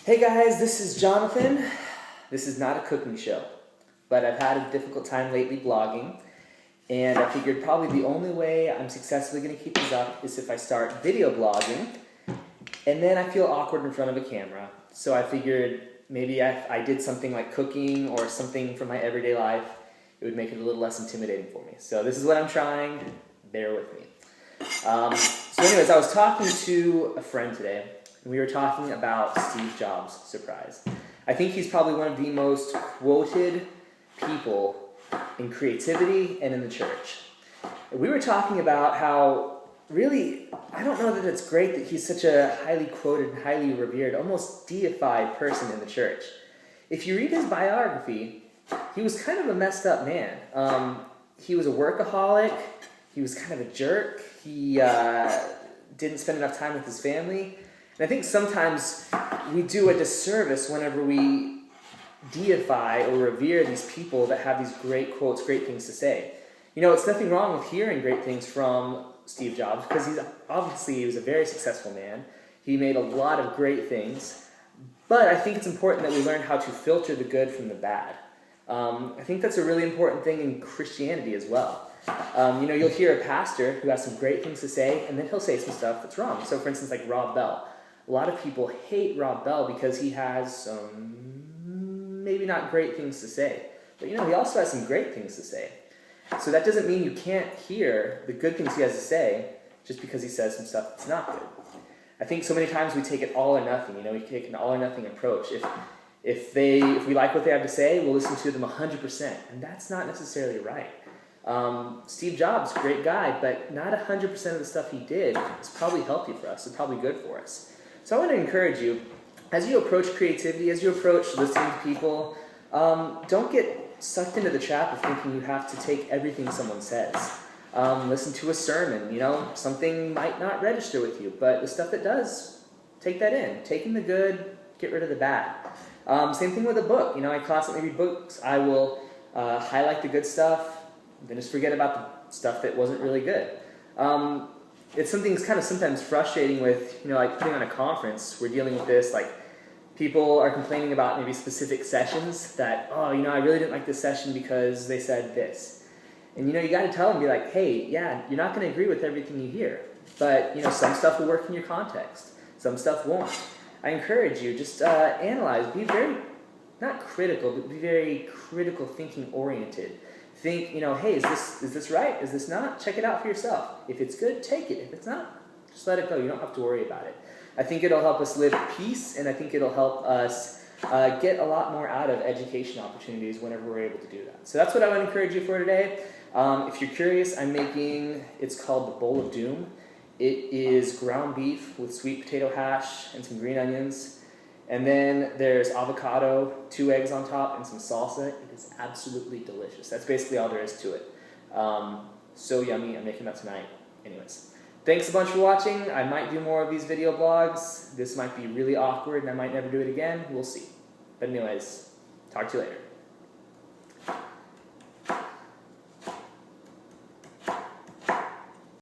Hey guys, this is Jonathan. This is not a cooking show, but I've had a difficult time lately blogging, and I figured probably the only way I'm successfully going to keep this up is if I start video blogging, and then I feel awkward in front of a camera. So I figured maybe if I did something like cooking or something from my everyday life, it would make it a little less intimidating for me. So this is what I'm trying. Bear with me. So anyways, I was talking to a friend today, and we were talking about Steve Jobs' surprise. I think he's probably one of the most quoted people in creativity and in the church. And we were talking about how, really, I don't know that it's great that he's such a highly quoted, highly revered, almost deified person in the church. If you read his biography, he was kind of a messed up man. He was a workaholic. He was kind of a jerk. He didn't spend enough time with his family. And I think sometimes we do a disservice whenever we deify or revere these people that have these great quotes, great things to say. You know, it's nothing wrong with hearing great things from Steve Jobs, because he was a very successful man. He made a lot of great things. But I think it's important that we learn how to filter the good from the bad. I think that's a really important thing in Christianity as well. You'll hear a pastor who has some great things to say, and then he'll say some stuff that's wrong. So, for instance, like Rob Bell. A lot of people hate Rob Bell because he has some maybe not great things to say. But, he also has some great things to say. So that doesn't mean you can't hear the good things he has to say just because he says some stuff that's not good. I think so many times we take it all or nothing. We take an all or nothing approach. If we like what they have to say, we'll listen to them 100%, and that's not necessarily right. Steve Jobs, great guy, but not 100% of the stuff he did is probably healthy for us. It's probably good for us. So I want to encourage you, as you approach creativity, as you approach listening to people, don't get sucked into the trap of thinking you have to take everything someone says. Listen to a sermon. Something might not register with you, but the stuff that does, take that in. Take in the good, get rid of the bad. Same thing with a book. I constantly read books. I will highlight the good stuff, then just forget about the stuff that wasn't really good. It's something that's kind of sometimes frustrating with, like putting on a conference. We're dealing with this, like people are complaining about maybe specific sessions that, I really didn't like this session because they said this. And, you got to tell them, be like, hey, yeah, you're not going to agree with everything you hear. But, some stuff will work in your context. Some stuff won't. I encourage you, just analyze. Be very, not critical, but be very critical thinking oriented. Think, hey, is this right? Is this not? Check it out for yourself. If it's good, take it. If it's not, just let it go. You don't have to worry about it. I think it'll help us live at peace, and I think it'll help us get a lot more out of education opportunities whenever we're able to do that. So that's what I want to encourage you for today. If you're curious, it's called the Bowl of Doom. It is ground beef with sweet potato hash and some green onions. And then there's avocado, 2 eggs on top, and some salsa. It is absolutely delicious. That's basically all there is to it. So yummy. I'm making that tonight. Anyways, thanks a bunch for watching. I might do more of these video blogs. This might be really awkward, and I might never do it again. We'll see. But anyways, talk to you later.